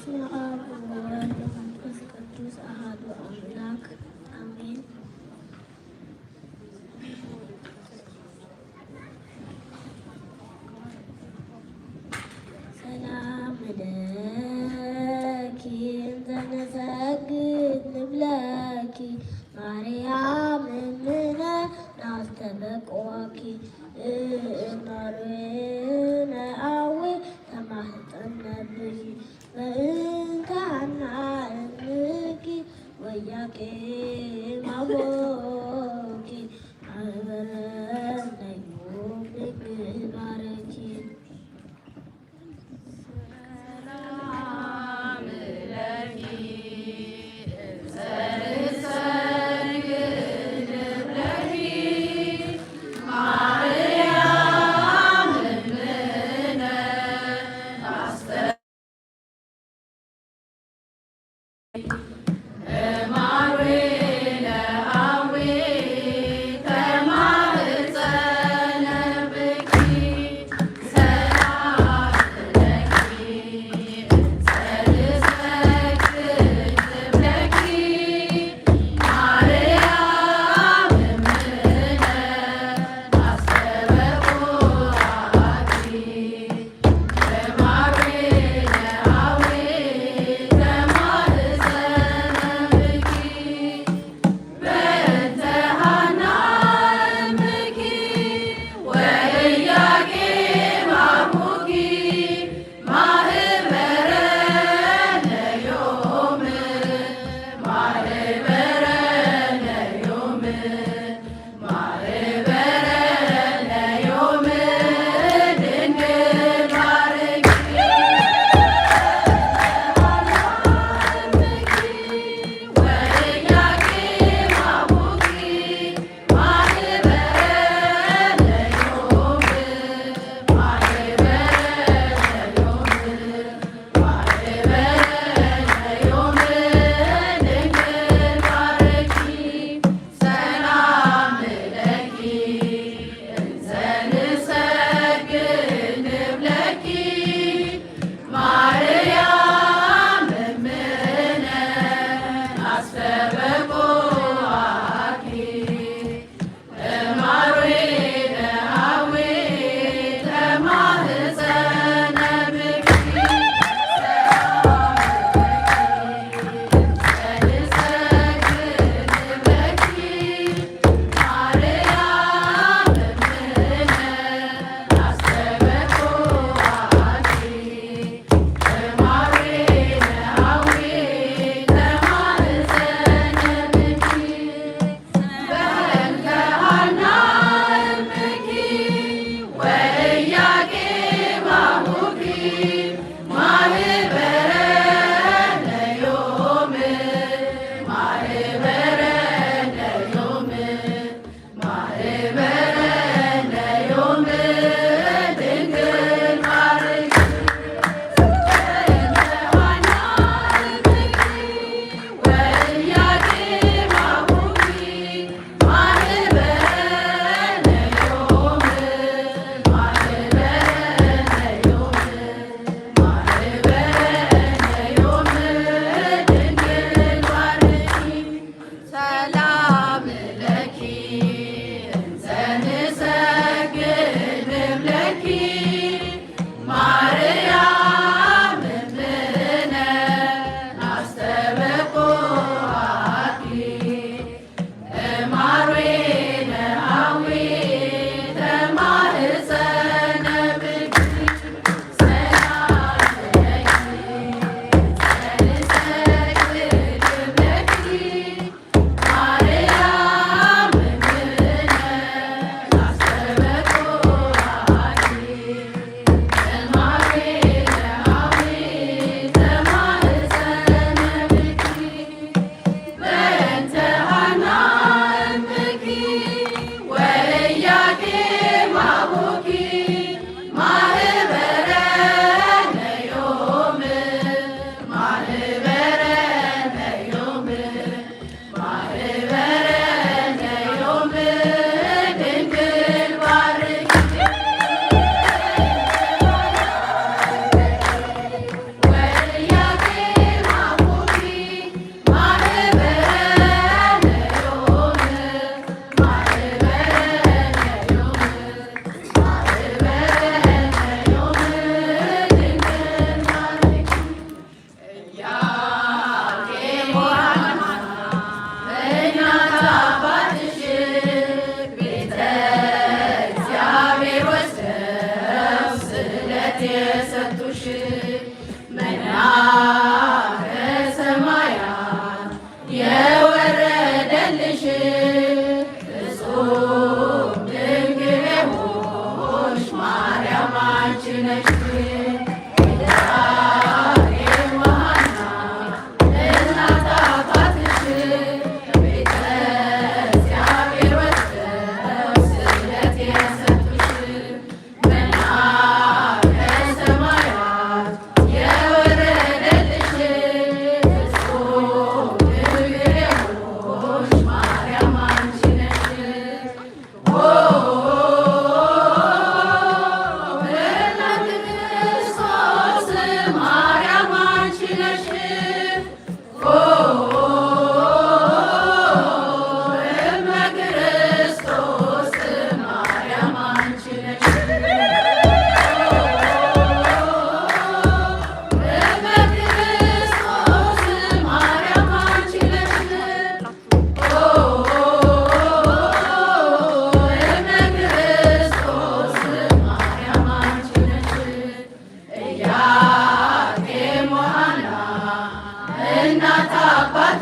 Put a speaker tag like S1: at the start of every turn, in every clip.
S1: በስመ አብ ወወልድ ወመንፈስ ቅዱስ አሐዱ አምላክ አሜን። ሰላም ለኪ እንዘ ንሰግድ ንብለኪ ማርያም እምነ ናስተበቅዋኪ እማርዌነ አዊ ተማህፀነብኪ በእንተ ሐና እምኪ ወኢያቄም አቦኪ ማኅበረነ ዮም ድንግል ባረኪ።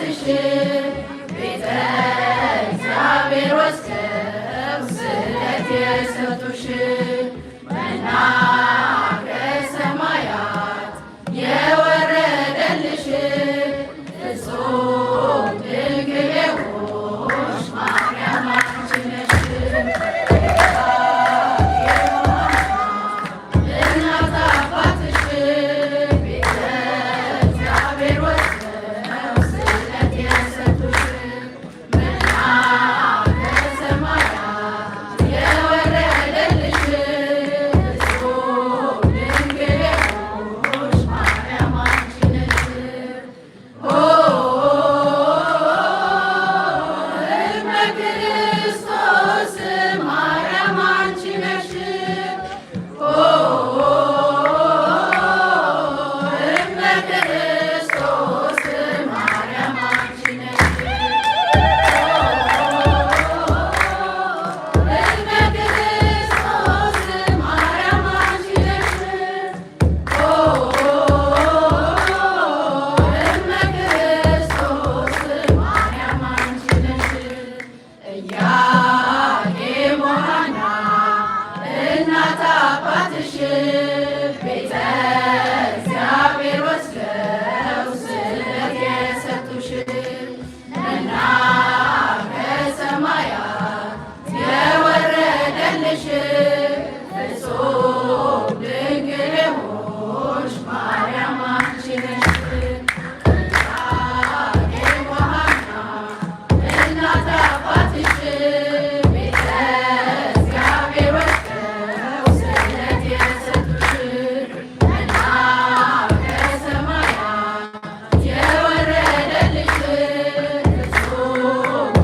S2: አባትሽ ቤተ እግዚአብሔር ወስደው ስለት የሰጡሽ መና ከሰማያት የወረደልሽ ፍጹም ድንግል የሆንሽ ማርያም አንቺ ነሽ። እናት አባትሽ ቤተ እግዚአብሔር ወስደው ስለት የሰጡሽ መና ከሰማያት የወረደልሽ ፍጹም ድንግል የሆንሽ ማርያም አንቺ ነሽ። እመ ክርስቶስ ማርያም አንቺ ነሽ። እመ ክርስቶስ ማርያም አንቺ ነሽ። እመ ክርስቶስ ማርያም አንቺ ነሽ። እመ ክርስቶስ ማርያም አንቺ ነሽ። ኢያቄም ወሐና እናት አባትሽ ቤተ እግዚአብሔር ወስደው ስለት የሰጡሽ መና ከሰማያት የወረደልሽ ፍጹም ድንግል የሆንሽ ማርያም አንቺ ነሽ። ኢያቄም ወሐና እናት አባትሽ ቤተ እግዚአብሔር ወስደው ስለት የሰጡሽ መና ከሰማያት የወረደልሽ ፍጹም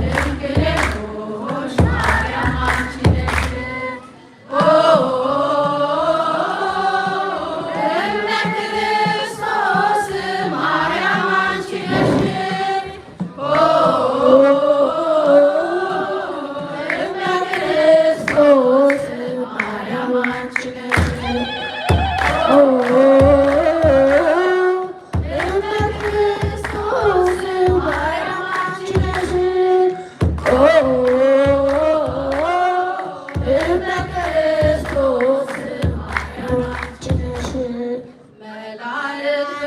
S2: ድንግል የሆንሽ ማርያም አንቺ ነሽ። እመ ክርስቶስ ማርያም አንቺ ነሽ። እመ ክርስቶስ ማርያም አንቺ ነሽ። እመ ክርስቶስ ማርያም አንቺ ነሽ። እመ ክርስቶስ ማርያም አንቺ ነሽ። መላእክት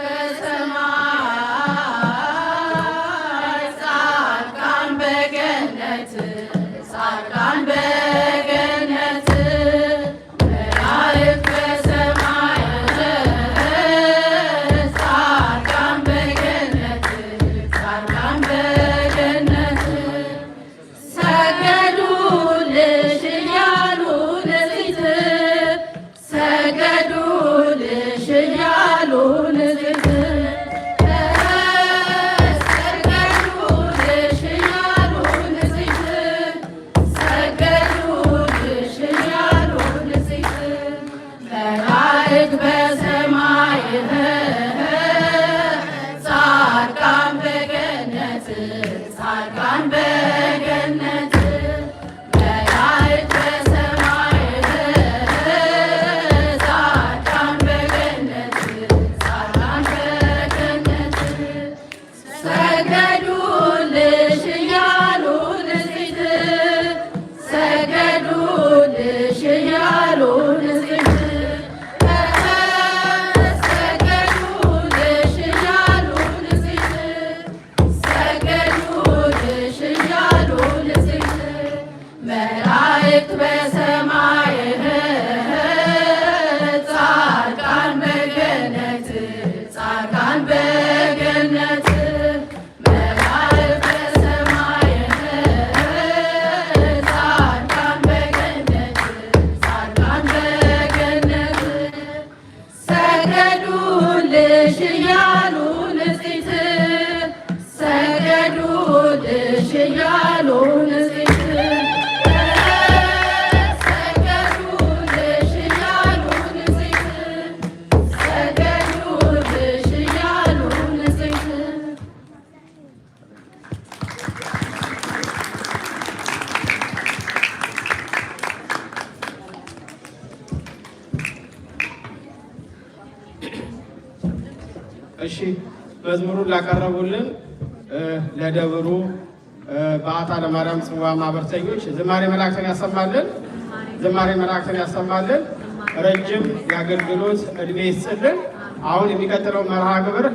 S2: በሰማይ ጻድቃን በገነት ጻድቃን በገነት መላእክት በሰማይ ጻድቃን በገነት ጻድቃን በገነት ሰገዱልሽ እያሉ ንጽሕት ሰገዱልሽ እያሉ ንጽሕት ሰገዱልሽ እያሉ ንጽሕት ሰገዱልሽ እያሉ ንጽሕት መላእክት በሰማይ ጻድቃን በገነት ጻድቃን በገነት መላእክት በሰማይ ጻድቃን በገነት ጻድቃን በገነት ሰገዱልሽ እያሉ ንጽሕት ሰገዱልሽ እያሉ ንጽሕት ሰገዱልሽ እያሉ ንጽሕት ሰገዱልሽ እያሉ ንጽሕት መላእክት በሰማይ ጻድቃን በገነት ጻድቃን በገነት መላእክት በሰማይ ጻድቃን በገነት ጻድቃን በገነት ሰገዱልሽ እያሉ ንጽሕት ሰገዱልሽ እያሉ ንጽሕት ሰገዱልሽ እያሉ ንጽሕት ሰገዱልሽ እያሉ ንጽሕት
S3: እሺ መዝሙሩን ላቀረቡልን ለደብሩ በዓታ ለማርያም ጽዋ ማህበርተኞች ዝማሬ መላእክትን ያሰማልን፣ ዝማሬ መላእክትን ያሰማልን፣ ረጅም የአገልግሎት ዕድሜ ይስጥልን። አሁን የሚቀጥለው መርሃ ግብር